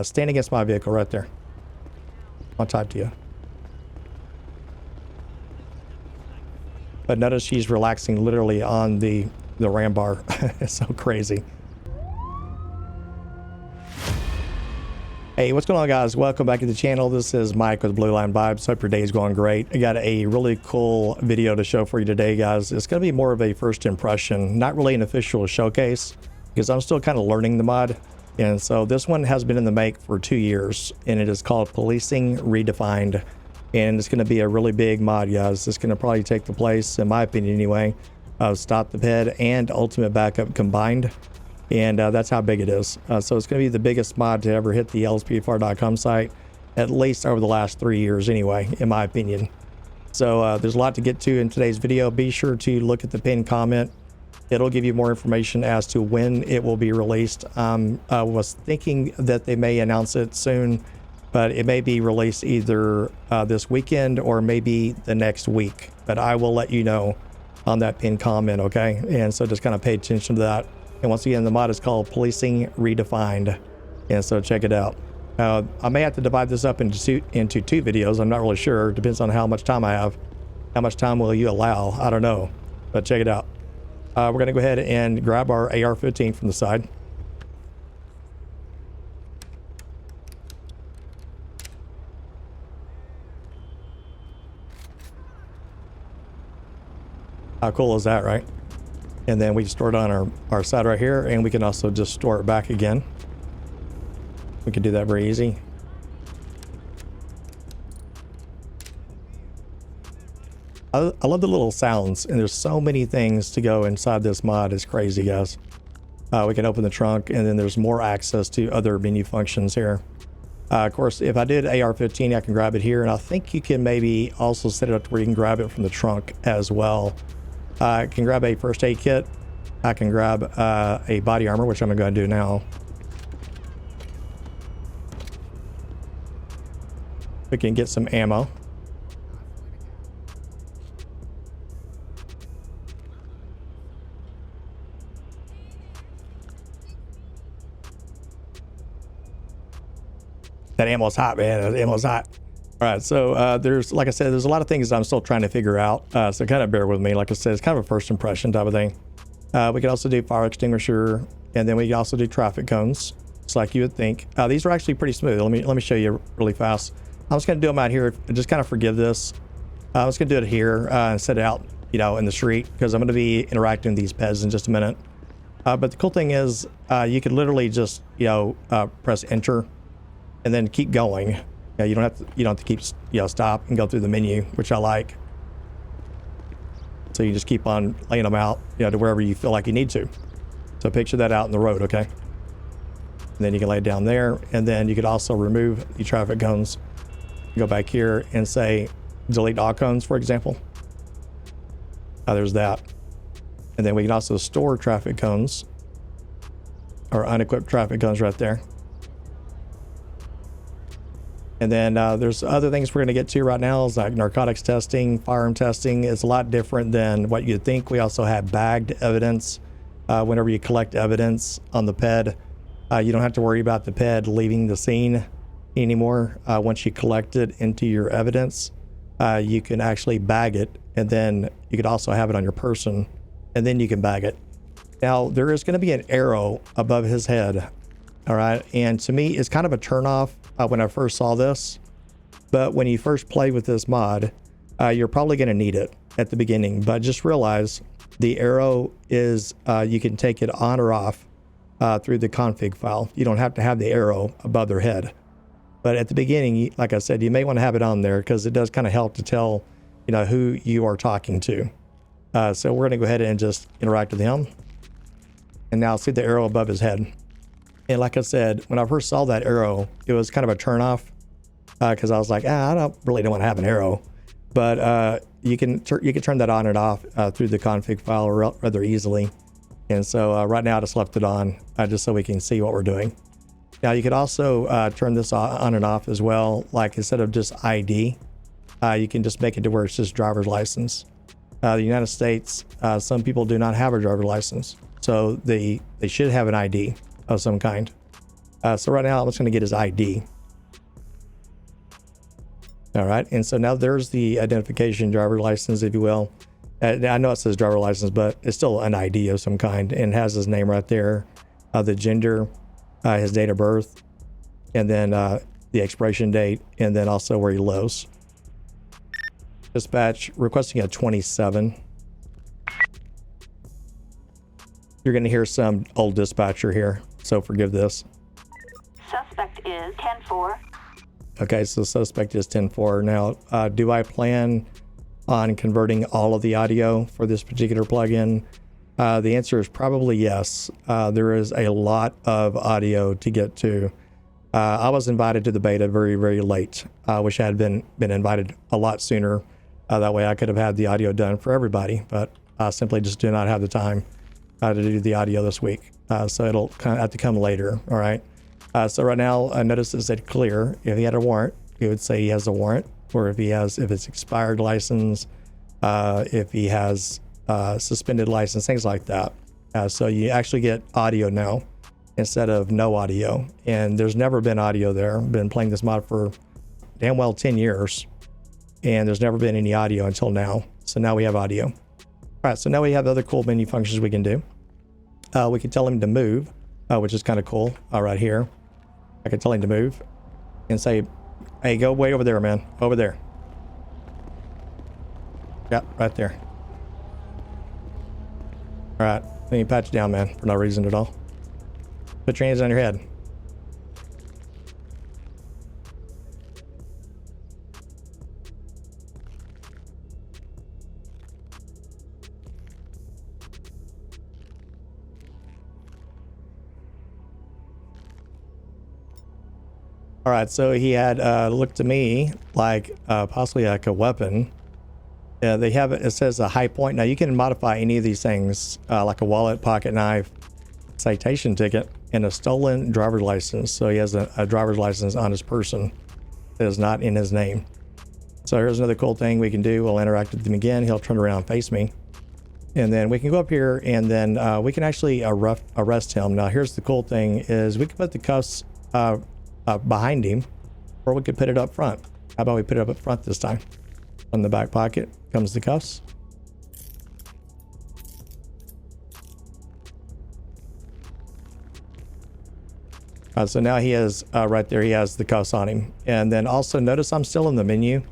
stand against my vehicle right there. I'll type to you. But notice she's relaxing literally on the ram bar. It's so crazy. Hey, what's going on, guys? Welcome back to the channel. This is Mike with Blue Line Vibes. Hope your day is going great. I got a really cool video to show for you today, guys. It's going to be more of a first impression, not really an official showcase, because I'm still kind of learning the mod. And so this one has been in the make for 2 years, and it is called Policing Redefined. And it's going to be a really big mod, guys. It's going to probably take the place, in my opinion anyway, of Stop the Ped and Ultimate Backup combined. And that's how big it is. So it's going to be the biggest mod to ever hit the LSPDFR.com site, at least over the last 3 years anyway, in my opinion. So there's a lot to get to in today's video. Be sure to look at the pinned comment. It'll give you more information as to when it will be released. I was thinking that they may announce it soon, but it may be released either this weekend or maybe the next week. But I will let you know on that pinned comment, okay? And so just kind of pay attention to that. And once again, the mod is called Policing Redefined. And so check it out. I may have to divide this up into two videos. I'm not really sure. Depends on how much time I have. How much time will you allow? I don't know. But check it out. We're going to go ahead and grab our AR-15 from the side. How cool is that, right? And then we store it on our side right here, and we can also just store it back again. We can do that very easy. I love the little sounds, and there's so many things to go inside this mod. It's crazy, guys. We can open the trunk, and then there's more access to other menu functions here. Of course, if I did AR-15, I can grab it here, and I think you can maybe also set it up to where you can grab it from the trunk as well. I can grab a first aid kit. I can grab a body armor, which I'm going to do now. We can get some ammo. That ammo's hot, man. That ammo's hot. All right, so there's, like I said, there's a lot of things I'm still trying to figure out. So kind of bear with me. Like I said, it's kind of a first impression type of thing. We can also do fire extinguisher, and then we can also do traffic cones, just like you would think. These are actually pretty smooth. Let me show you really fast. I'm just going to do them out here. Just kind of forgive this. I'm just going to do it here and set it out, you know, in the street, because I'm going to be interacting with these peds in just a minute. But the cool thing is, you could literally just, you know, press enter, and then keep going. You don't have to keep, you know, stop and go through the menu, which I like. So you just keep on laying them out, you know, to wherever you feel like you need to. So picture that out in the road, okay? And then you can lay it down there, and then you could also remove the traffic cones. Go back here and say delete all cones, for example. There's that. And then we can also store traffic cones, or unequipped traffic cones right there. And then there's other things we're going to get to right now, is like narcotics testing, firearm testing. It's a lot different than what you'd think. We also have bagged evidence. Whenever you collect evidence on the ped, you don't have to worry about the ped leaving the scene anymore. Once you collect it into your evidence, you can actually bag it, and then you could also have it on your person, and then you can bag it. Now, there is going to be an arrow above his head. All right, and to me, it's kind of a turnoff when I first saw this, but when you first play with this mod, you're probably going to need it at the beginning. But just realize the arrow is, you can take it on or off through the config file. You don't have to have the arrow above their head. But at the beginning, like I said, you may want to have it on there, because it does kind of help to tell, you know, who you are talking to. So we're going to go ahead and just interact with him. And now see the arrow above his head. And like I said, when I first saw that arrow, it was kind of a turnoff, because I was like, I don't want to have an arrow. But you can turn that on and off through the config file rather easily. And so right now I just left it on just so we can see what we're doing. Now you could also turn this on and off as well. Like instead of just ID, you can just make it to where it's just driver's license. The United States, some people do not have a driver's license, so they should have an ID of some kind. So right now I'm just going to get his ID. All right, and so now there's the identification, driver license, if you will. I know it says driver license, but it's still an ID of some kind, and has his name right there, the gender, his date of birth, and then the expiration date, and then also where he lives. Dispatch requesting a 27. You're going to hear some old dispatcher here, so forgive this. Suspect is 10-4. Okay, so suspect is 10-4. Now, do I plan on converting all of the audio for this particular plugin? The answer is probably yes. There is a lot of audio to get to. I was invited to the beta very, very late. I wish I had been invited a lot sooner. That way I could have had the audio done for everybody, but I simply just do not have the time to do the audio this week. So it'll kind of have to come later, all right? So right now, notice it said clear. If he had a warrant, he would say he has a warrant, or if it's expired license, if he has suspended license, things like that. So you actually get audio now instead of no audio. And there's never been audio there. I've been playing this mod for damn well 10 years, and there's never been any audio until now. So now we have audio. All right, so now we have other cool menu functions we can do. We can tell him to move, which is kind of cool right here. I can tell him to move and say, hey, go way over there, man. Over there. Yep, right there. All right, let me pat you down, man, for no reason at all. Put your hands on your head. All right, so he had looked to me like possibly like a weapon. They have it says a high point. Now you can modify any of these things, like a wallet, pocket knife, citation ticket, and a stolen driver's license. So he has a driver's license on his person that is not in his name. So here's another cool thing we can do. We'll interact with him again. He'll turn around and face me. And then we can go up here, and then we can actually arrest him. Now here's the cool thing is we can put the cuffs behind him, or we could put it up front. How about we put it up front this time? On the back pocket comes the cuffs. So now he has right there, he has the cuffs on him. And then also notice I'm still in the menu.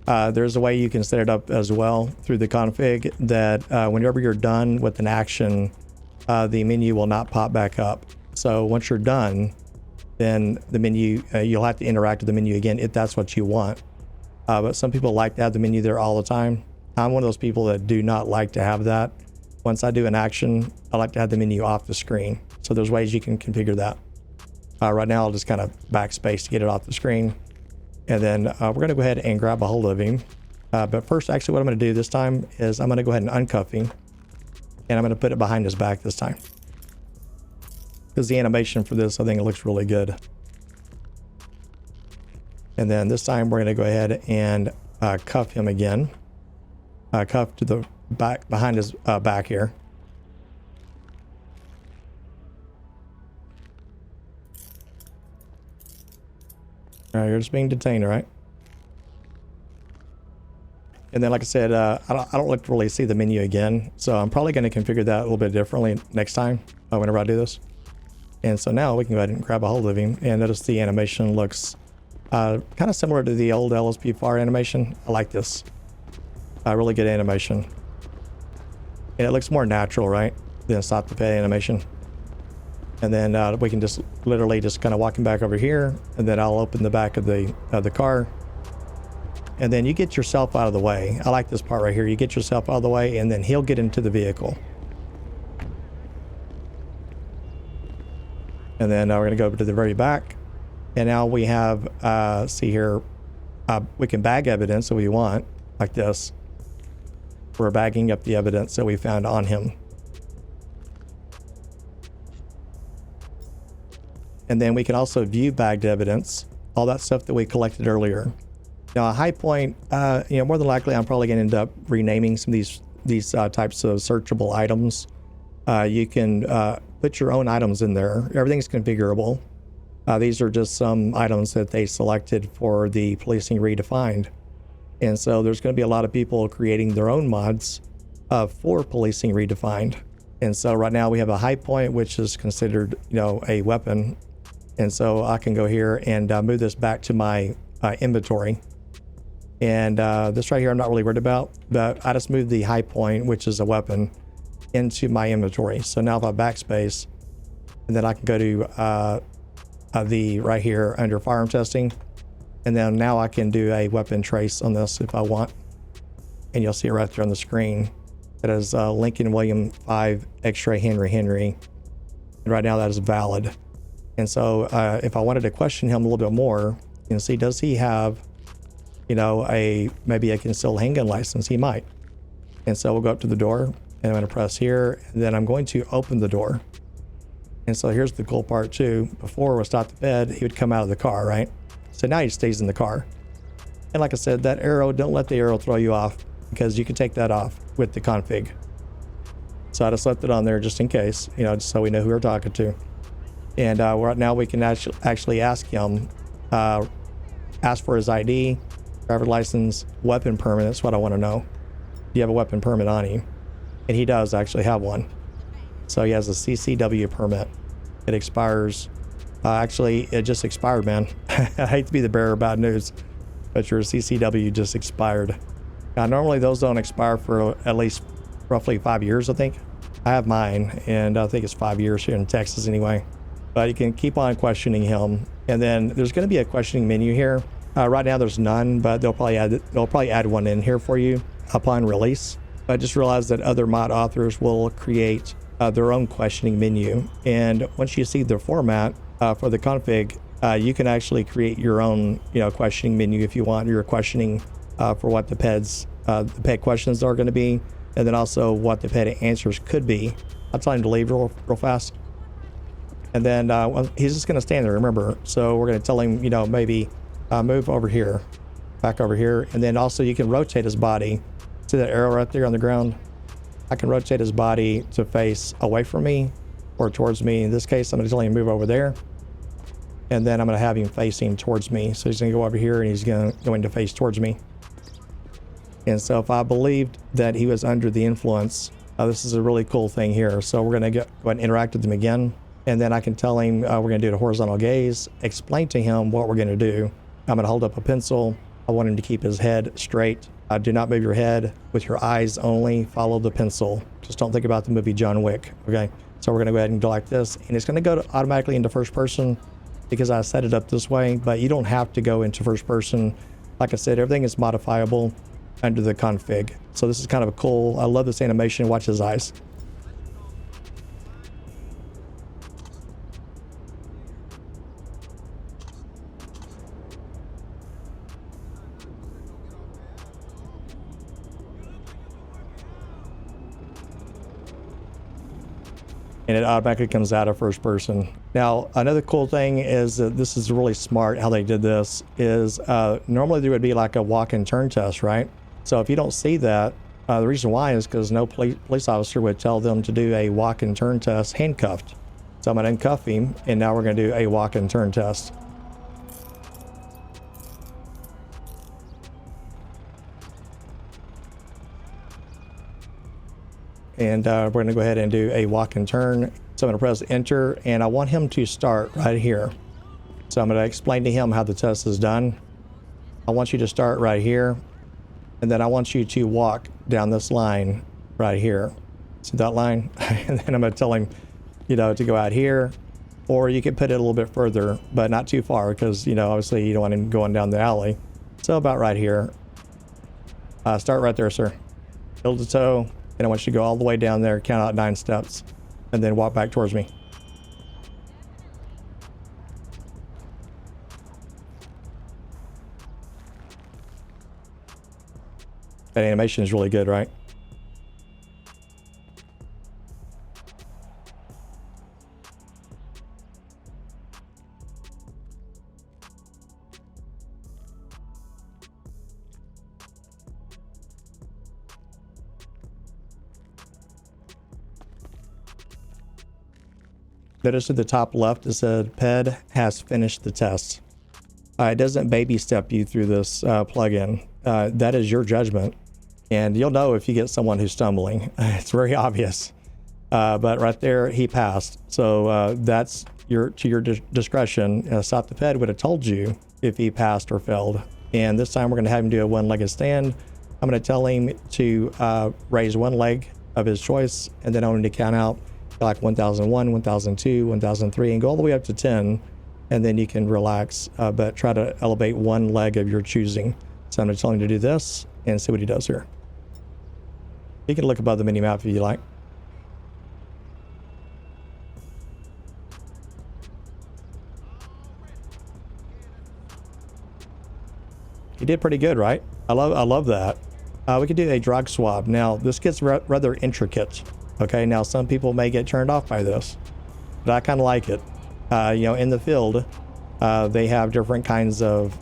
There's a way you can set it up as well through the config that whenever you're done with an action, the menu will not pop back up. So once you're done, then the menu, you'll have to interact with the menu again if that's what you want. But some people like to have the menu there all the time. I'm one of those people that do not like to have that. Once I do an action, I like to have the menu off the screen. So there's ways you can configure that. Right now, I'll just kind of backspace to get it off the screen. And then we're going to go ahead and grab a hold of him. But first, actually, what I'm going to do this time is I'm going to go ahead and uncuff him. And I'm going to put it behind his back this time. Because the animation for this, I think it looks really good. And then this time we're going to go ahead and cuff him again. Cuff to the back, behind his back here. All right, you're just being detained, all right? And then, like I said, I don't like to really see the menu again. So I'm probably going to configure that a little bit differently next time whenever I do this. And so now we can go ahead and grab a hold of him. And notice the animation looks kind of similar to the old LSPDFR animation. I like this. Really good animation. And it looks more natural, right? Than stop the pay animation. And then we can just literally just kind of walk him back over here. And then I'll open the back of the car. And then you get yourself out of the way. I like this part right here. You get yourself out of the way, and then he'll get into the vehicle. And then we're going to go over to the very back. And now we have, see here, we can bag evidence that we want, like this. We're bagging up the evidence that we found on him. And then we can also view bagged evidence, all that stuff that we collected earlier. Now, a high point, more than likely, I'm probably going to end up renaming some of these types of searchable items. You can put your own items in there. Everything's configurable. These are just some items that they selected for the Policing Redefined. And so there's going to be a lot of people creating their own mods for Policing Redefined. And so right now we have a high point, which is considered, a weapon. And so I can go here and move this back to my inventory. And this right here, I'm not really worried about, but I just moved the high point, which is a weapon, into my inventory. So now if I backspace, and then I can go to the right here under firearm testing. And then now I can do a weapon trace on this if I want. And you'll see it right there on the screen. It is Lincoln William 5 X-ray Henry. And right now that is valid. And so if I wanted to question him a little bit more, you can see, does he have, maybe a concealed handgun license? He might. And so we'll go up to the door and I'm going to press here, and then I'm going to open the door. And so here's the cool part too. Before we stopped the bed, he would come out of the car, right? So now he stays in the car. And like I said, that arrow, don't let the arrow throw you off, because you can take that off with the config. So I just left it on there just in case, just so we know who we're talking to. And right now we can actually ask him, ask for his ID, driver's license, weapon permit. That's what I want to know. Do you have a weapon permit on you? And he does actually have one. So he has a CCW permit. It expires. Actually, it just expired, man. I hate to be the bearer of bad news, but your CCW just expired. Now, normally those don't expire for at least roughly 5 years, I think. I have mine, and I think it's 5 years here in Texas anyway. But you can keep on questioning him. And then there's going to be a questioning menu here. Right now there's none, but they'll probably add one in here for you upon release. But just realize that other mod authors will create their own questioning menu. And once you see the format for the config, you can actually create your own, questioning menu if you want. You're questioning for what the ped questions are going to be, and then also what the ped answers could be. I'll tell him to leave real fast. And then he's just going to stand there, remember. So we're going to tell him, maybe move over here, back over here. And then also you can rotate his body. See that arrow right there on the ground? I can rotate his body to face away from me or towards me. In this case, I'm going to tell him to move over there. And then I'm going to have him facing towards me. So he's going to go over here and he's going to face towards me. And so if I believed that he was under the influence, this is a really cool thing here. So we're going to go ahead and interact with him again. And then I can tell him we're going to do the horizontal gaze, explain to him what we're going to do. I'm going to hold up a pencil. I want him to keep his head straight. Do not move your head with your eyes only. Follow the pencil. Just don't think about the movie John Wick. Okay. So we're going to go ahead and go like this. And it's going to go automatically into first person because I set it up this way, but you don't have to go into first person. Like I said, everything is modifiable under the config. So this is kind of a cool, I love this animation. Watch his eyes. And it automatically comes out of first person. Now, another cool thing is that this is really smart how they did this is normally there would be like a walk and turn test, right? So if you don't see that, the reason why is because no police officer would tell them to do a walk and turn test handcuffed. So I'm going to uncuff him, and now we're going to do a walk and turn test. And we're going to go ahead and do a walk and turn. So I'm going to press enter, and I want him to start right here. So I'm going to explain to him how the test is done. I want you to start right here, and then I want you to walk down this line right here. See that line? And then I'm going to tell him, to go out here, or you can put it a little bit further, but not too far because, obviously you don't want him going down the alley. So about right here. Start right there, sir. Heel to toe. And I want you to go all the way down there, count out 9 steps, and then walk back towards me. That animation is really good, right? Notice at the top left it said PED has finished the test. It doesn't baby step you through this plugin. That is your judgment. And you'll know if you get someone who's stumbling. It's very obvious. But right there, he passed. So that's to your discretion. Stop the Ped would have told you if he passed or failed. And this time we're going to have him do a one-legged stand. I'm going to tell him to raise one leg of his choice, and then I'm going to count out like 1001, 1002, 1003, and go all the way up to 10. And then you can relax, but try to elevate one leg of your choosing. So I'm going to tell him to do this and see what he does here. You can look above the mini map if you like. He did pretty good, right? I love that. We could do a drug swab. Now, this gets rather intricate. Okay, now some people may get turned off by this, but I kind of like it. In the field, they have different kinds of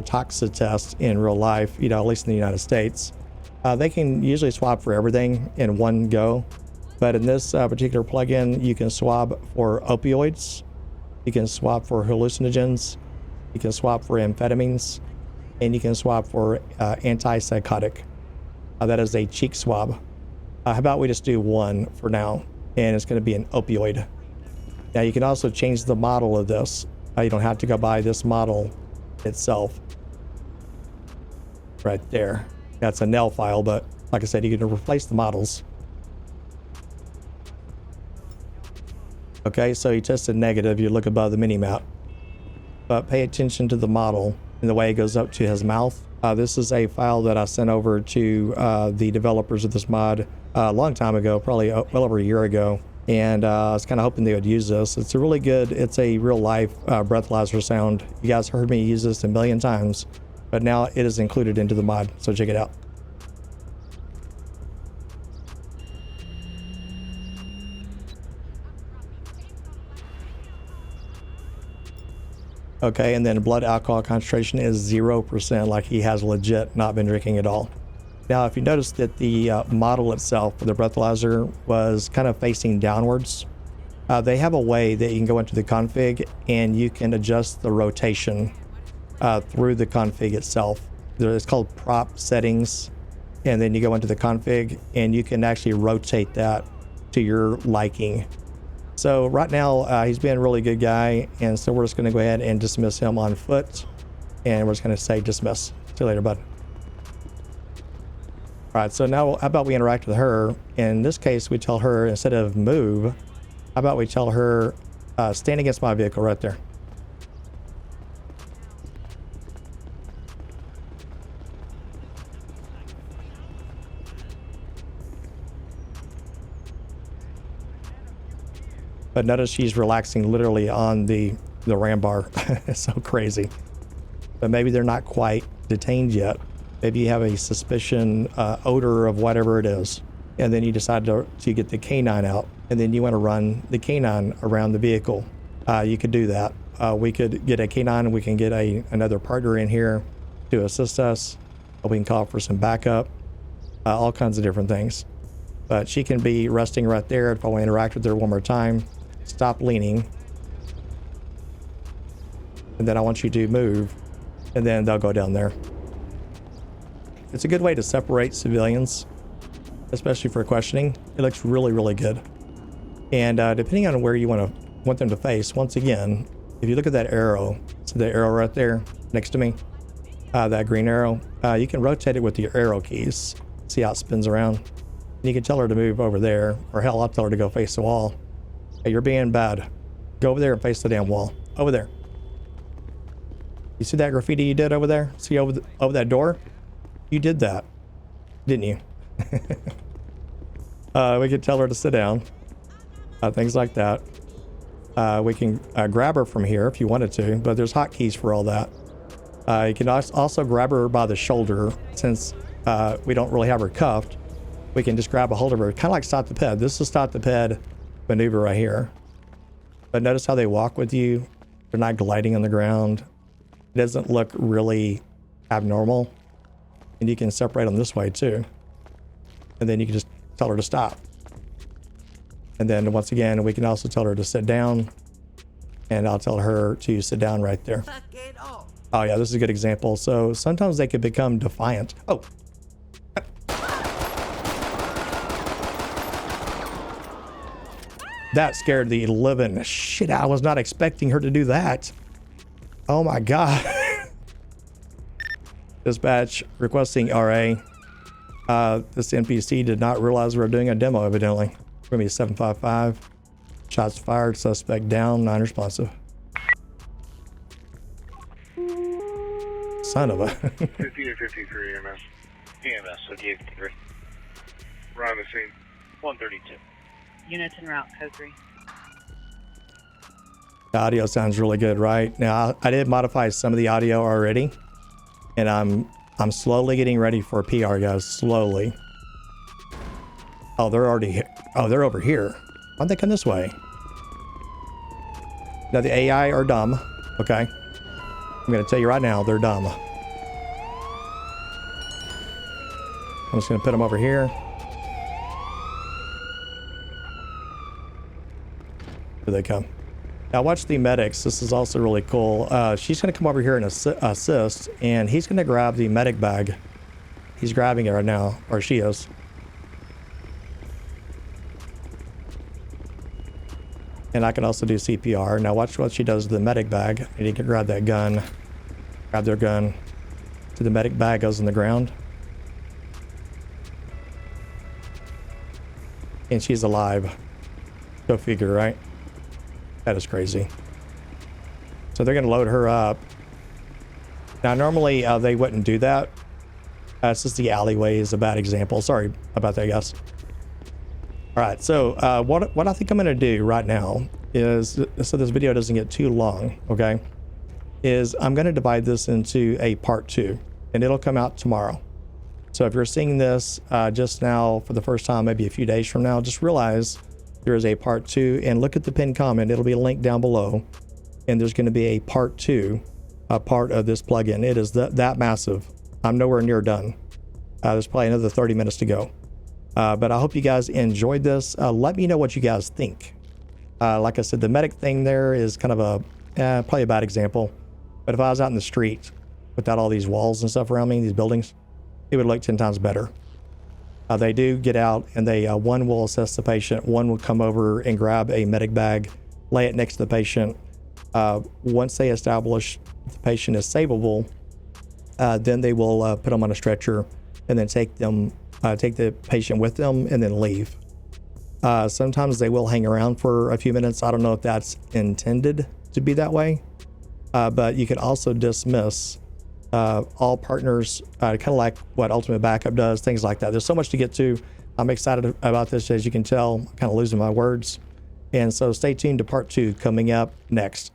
toxic tests in real life, at least in the United States. They can usually swab for everything in one go, but in this particular plugin, you can swab for opioids, you can swab for hallucinogens, you can swab for amphetamines, and you can swab for antipsychotic. That is a cheek swab. How about we just do one for now, and it's going to be an opioid. Now you can also change the model of this. You don't have to go by this model itself. Right there. That's a nail file, but like I said, you can replace the models. Okay, so he tested negative. You look above the mini map, but pay attention to the model and the way it goes up to his mouth. This is a file that I sent over to the developers of this mod a long time ago, probably well over a year ago. And I was kind of hoping they would use this. It's a really good, it's a real life breathalyzer sound. You guys heard me use this a million times, but now it is included into the mod, so check it out. Okay, and then blood alcohol concentration is 0%, like he has legit not been drinking at all. Now, if you notice that the model itself for the breathalyzer was kind of facing downwards, they have a way that you can go into the config and you can adjust the rotation through the config itself. It's called prop settings, and then you go into the config and you can actually rotate that to your liking. So right now, he's been a really good guy, and so we're just going to go ahead and dismiss him on foot, and we're just going to say dismiss. See you later, bud. All right, so now how about we interact with her? In this case, we tell her, instead of move, how about we tell her stand against my vehicle right there. But notice she's relaxing literally on the ram bar. It's so crazy. But maybe they're not quite detained yet. Maybe you have a suspicion odor of whatever it is. And then you decide to get the canine out. And then you want to run the canine around the vehicle. You could do that. We could get a canine. We can get another partner in here to assist us. We can call for some backup. All kinds of different things. But she can be resting right there. If I want to interact with her one more time, stop leaning. And then I want you to move. And then they'll go down there. It's a good way to separate civilians, especially for questioning. It looks really, really good. And depending on where you want them to face, once again, if you look at that arrow, so the arrow right there next to me, that green arrow, you can rotate it with your arrow keys. See how it spins around? And you can tell her to move over there, or hell, I'll tell her to go face the wall. Hey, you're being bad. Go over there and face the damn wall. Over there. You see that graffiti you did over there? See over that door? You did that, didn't you? We could tell her to sit down. Things like that. We can grab her from here if you wanted to, but there's hotkeys for all that. You can also grab her by the shoulder. Since we don't really have her cuffed, we can just grab a hold of her, kind of like stop the ped. This is stop the ped maneuver right here. But notice how they walk with you. They're not gliding on the ground. It doesn't look really abnormal. And you can separate them this way too. And then you can just tell her to stop. And then once again, we can also tell her to sit down, and I'll tell her to sit down right there. Oh yeah, this is a good example. So sometimes they could become defiant. Oh. That scared the living shit out. I was not expecting her to do that. Oh my God. Dispatch requesting RA. This NPC did not realize we were doing a demo, evidently. We're gonna be 755. Shots fired, suspect down, non-responsive. Son of a. 50 to 53 EMS. EMS, so D53. We're on the scene. 132. Units en route, code 3. The audio sounds really good, right? Now, I did modify some of the audio already, and I'm slowly getting ready for a PR, guys. Slowly. Oh, they're already here. Oh, they're over here. Why'd they come this way? Now, the AI are dumb, okay? I'm going to tell you right now, they're dumb. I'm just going to put them over here. Here they come. Now watch the medics. This is also really cool. She's going to come over here and assist, and he's going to grab the medic bag. He's grabbing it right now, or she is. And I can also do CPR. Now watch what she does to the medic bag. And you can grab that gun. Grab their gun. So the medic bag goes in the ground. And she's alive. Go figure, right? That is crazy. So they're going to load her up. Now, normally they wouldn't do that. It's just the alleyway is a bad example. Sorry about that, guys. All right. So what I think I'm going to do right now is, so this video doesn't get too long, okay, is I'm going to divide this into a part 2, and it'll come out tomorrow. So if you're seeing this just now for the first time, maybe a few days from now, just realize there is a part 2, and look at the pinned comment. It'll be linked down below, and there's going to be a part 2, a part of this plugin. It is that massive. I'm nowhere near done. There's probably another 30 minutes to go. But I hope you guys enjoyed this. Let me know what you guys think. Like I said, the medic thing there is kind of a probably a bad example. But if I was out in the street without all these walls and stuff around me, these buildings, it would look 10 times better. They do get out, and they one will assess the patient, one will come over and grab a medic bag, lay it next to the patient. Once they establish the patient is savable, then they will put them on a stretcher and then take the patient with them and then leave. Sometimes they will hang around for a few minutes. I don't know if that's intended to be that way, but you can also dismiss all partners, kind of like what Ultimate Backup does, things like that. There's so much to get to. I'm excited about this, as you can tell. I'm kind of losing my words. And so stay tuned to part 2 coming up next.